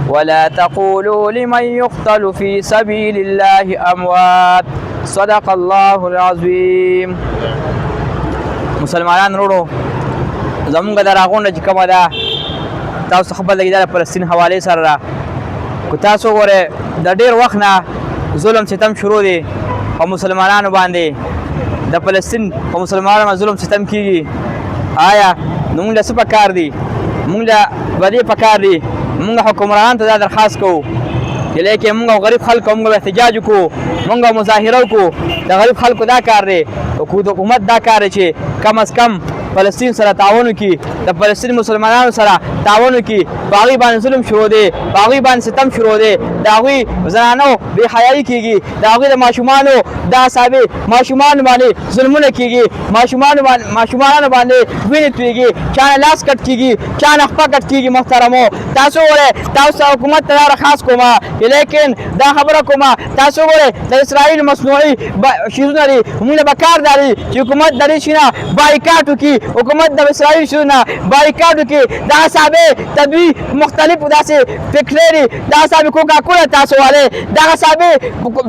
ولا تقولوا لمن يقتل في سبيل الله اموات صدق الله العظیم. مسلمانان وروڼو زمونږ د راغونډه چې کومه ده تاسو خبر لګي دا فلسطین حواله سره را کو تاسو غره د ډیر وخت نه ظلم ستم شروع دي او مسلمانانو باندې د فلسطین او مسلمانانو ظلم ستم کیږي. آیا موږ له څه پکار دي؟ موږ له بدی پکار دي؟ موږ حکومران ته دا درخواست کوو چې لیکن موږ غریب خلکو موږ احتجاج وکړو، موږ مظاهره وکړو. د غریب خلکو دا کار دی، حکومت دا کار دی چې کم از کم فلسطین سره تعاون وکړي، د فلسطین مسلمانانو سره تعاون وکړي. په هغوی باندې ظلم شروع دی، په هغوی باندې ستم شروع دی، د هغوی زنانو بې حیایي کېږي، د هغوی د ماشومانو د اعصابې ماشومانو باندې ظلمونه کېږي، ماشومانو باندې وینې تویږي، چا نه لاس کټ کېږي، چا نه خپه کټ کېږي. محترمو تاسو وګورئ، تاسو حکومت ته دا درخواست کوم لیکن دا خبره کوم تاسو وګورئ د اسرائیل مصنوعي شیزونه دي، موږ له پکار داري چې حکومت د دې شي نه بایکاټ وکړي، حکومت د اسرائیل شیزونه بایکاټ وکړي. دا اعصابې تدوی مختلف داسې فکرې دي، دا اعصابې کوکا کولا تاسو والے، دا اعصابې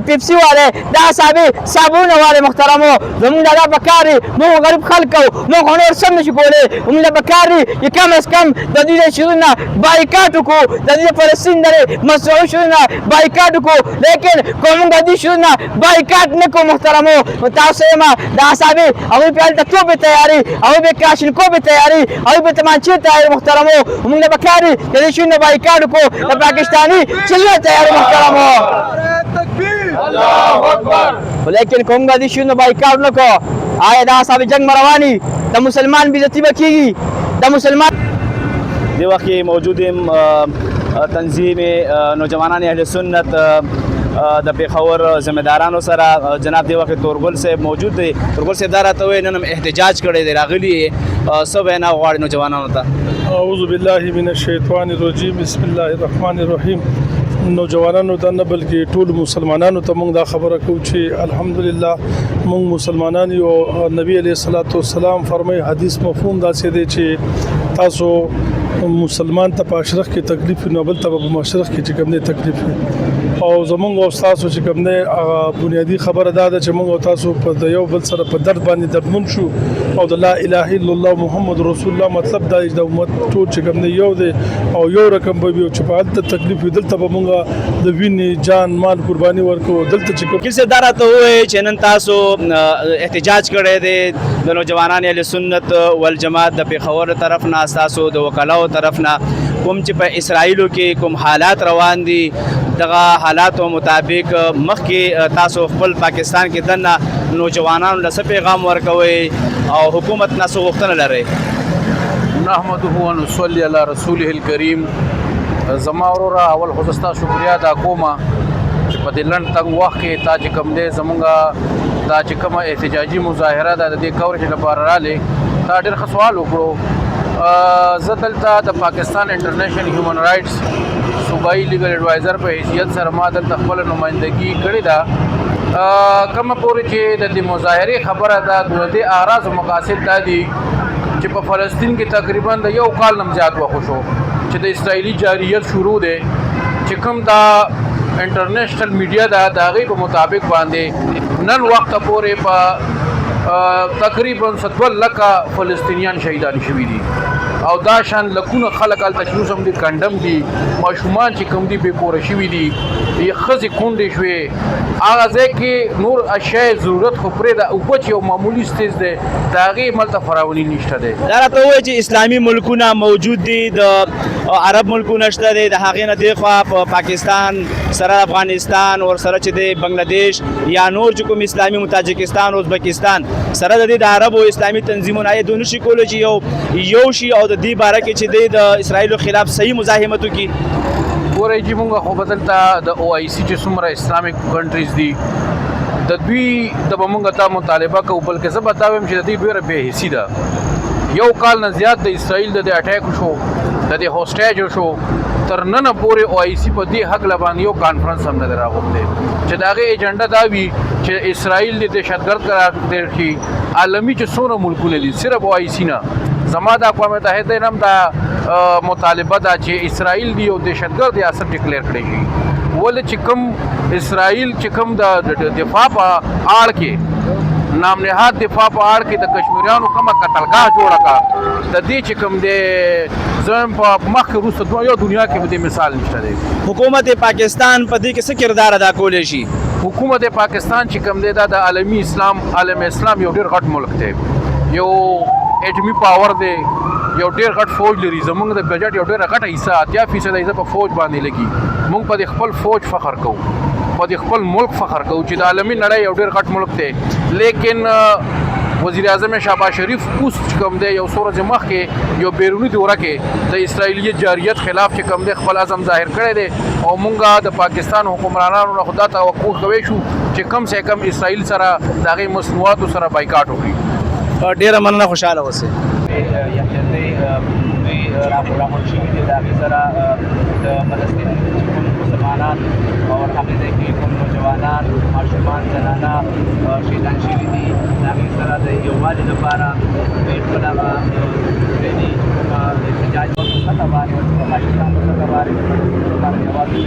پیپسي والے، دا اعصابې صابونه والے. محترمو زموږ دا پکار دي، موږ غریب خلک یو، موږ نور سم نشو کولی. موږ له پکار دي چې کم از کم د دې شیزونه بایکاټ وکړو، د دې فلسطین د مصنوعي شیزونه بایکاټ وکړو. لیکن که موږ د دې شیزونه بایکاټ نه کړو محترمو تاسو یې ما د اعصابې هغوی په هلته توپې تیاري، هغوی به کلاشینکوفې تیاري، هغوی به تمانچې تیاري. محترمو موږ له پکار دي چې دې شیزونه بایکاټ وکړو، د پاکستاني چلونه تیاري. محترمو لیکن که موږ د دې شیزونه بایکاټ نه کړو، آیا د اعصاب جنګ به رواني؟ د مسلمان بېزتي به کېږي؟ د مسلمان دی وخت کې موجود تنظیم نوجوانان اهل سنت د پیښور ذمہدارانو سره جناب دی وخت تورګل صاحب موجود دی. تورګل صاحب دا راته وایي نن هم احتجاج کړی دی، راغلي څه وینا غواړي نوجوانانو ته؟ اعوذ بالله من الشیطان الرجیم، بسم الله الرحمن الرحیم. نوجوانانو ته نه بلکې ټول مسلمانانو ته موږ دا خبره کوو چې الحمدلله موږ مسلمانان یو. نبی علیه الصلاۃ والسلام فرمایي حدیث مفهوم داسې دی چې تاسو مسلمان ته په اشرف کې تکلیف نو بل ته په مشرق کې چې کوم نه تکلیف او زمونږ او تاسو چې کوم نه بنیادی خبره دا ده چې موږ تاسو په یو بل سره په درد باندې دردمن شو او د لا اله الا الله محمد رسول الله مطلب دا د امت ټول چې کوم نه یو دی او یو رقم به یو چې په دلته تکلیف دلته به موږ د وینې جان مال قرباني ورکو دلته چې کوم کیسه دارا ته وایي چې نن تاسو احتجاج کړی دی د نوجوانان اهل سنت والجماعت د پیښور طرف نه، تاسو د وکلاو طرف نه کوم چې په اسرائیلو کې کوم حالات روان دي دغه حالاتو مطابق مخکې تاسو خپل پاکستان کې دننه نوجوانانو له څه پیغام ورکوئ او حکومت نه څه غوښتنه لرئ؟ نحمده ونصلي علی رسوله الکریم. زما وروره اول خو ستا شکریا ادا کوم چې په دې لنډ تنګ وخت کې تا چې کوم دی زمونږ دا چې کومه احتجاجي مظاهره ده د دې کورج لپاره رالی، تا ډېر ښه سوال وکړو. زه دلته د پاکستان انټرنیشنل هیومن رایټس صوبایي لیګل ایډوایزر په حیثیت سره ما دلته خپله نمایندګي کړې ده. کومه پورې چې د دې مظاهرې خبره ده د دې اغراض او مقاصد دا دي چې په فلسطین کې تقریبا د یو کال نه زیات وخت شو چې د اسرائیلي جارحیت شروع دی، چې کوم دا انټرنیشنل میډیا ده د هغې په مطابق باندې نن وخته پورې په تقریبا 2 لکه فلسطینیان شهیدان شوي دي او دا شان لکونه خلک هلته چې اوس هم دي کنډم دي، ماشومان چې کوم دي بې کوره شوي دي، ښځې کونډې شوې. هغه ځای کې نور اشیاء ضرورت خو پرېږده، اوبه چې یو معمولي ستیز دی د هغې ملته فراوني نشته دی. دا راته ووایي چې اسلامي ملکونه موجود دي، د عرب ملکونه شته دی، د هغې نه دېخوا په پاکستان سره افغانستان ورسره چې دی بنګلادیش یا نور چې کوم اسلامي تاجکستان ازبکستان سره د دې د عربو اسلامي تنظیمونه آیا دوی نشي کولی چې یو شي او د دې باره کې چې دی د اسرائیلو خلاف صحیح مزاحمت وکړي؟ ګورئ جي مونږ خو به دلته د OIC چې څومره اسلامک کنټریز دي د دوی د به مونږ ته مطالبه کوو، بلکې زه به دا وایم چې د دوی ډېره بې حسي ده. یو کال نه زیات د اسرائیل د اټیک شو، د دې هوسټیج شو، تر ننه پورې OIC په دې هکله باندې یو کانفرنس هم نه دی راغوښتی چې د هغې ایجنډه دا وي چې اسرائیل د دهشتګرد قرار کړي. عالمي چې څومره ملکونه دي صرف OIC نه، زما د اقوام متحده نه هم دا مطالبه ده چې اسرائیل دی یو دهشتګرد ریاست ډیکلیئر کړی شي ولې چې کوم اسرائیل چې کوم د دفاع په اړه کې نام نهاد دفاع په اړه کې د کشمیریانو کومه قتلګاه جوړه کړه د دې چې کوم دی زم په مخکې وروسته یو دنیا کې به مثال نشته دی حکومت پاکستان په دې کې څه کردار ادا کولی شي حکومت پاکستان چې کوم دی دا د عالمي عالم اسلام یو ډېر غټ ملک دی یو اټمی پاور دی یو ډېر غټ فوج لري زمونږ د بجټ یو ډېره غټه حصہ 80% حصہ په فوج باندې لګي موږ په خپل فوج فخر کوو په خپل ملک فخر کوو چې د عالمي نړۍ یو ډېر غټ ملک دی لیکن وزیر اعظم شهباز شریف اوس کوم دی یو څو ورځې مخکې یو بیرونی دوره کې د اسرائیلي جاریت خلاف چې کوم دی خپل عزم ظاهر کړی دی او مونږ د پاکستان حکمرانانو نه خدا توقع کوي شو چې کم سے کم اسرائیل سره د هغې مصنوعاتو سره بایکاټ وکړي ډیره مننه خوشاله اوسئ راغونډ شوي دي د هغې سره د فلسطین کوم مسلمانان او هغې ځای کې کوم نوجوانان ماشومان زنانه شهیدان شوي دي د هغې سره د یووالي لپاره دوی خپل هغه ټریني احتجاج په سطحه باندې په پاکستان په سطحه باندې د پښتنو لپاره یوازې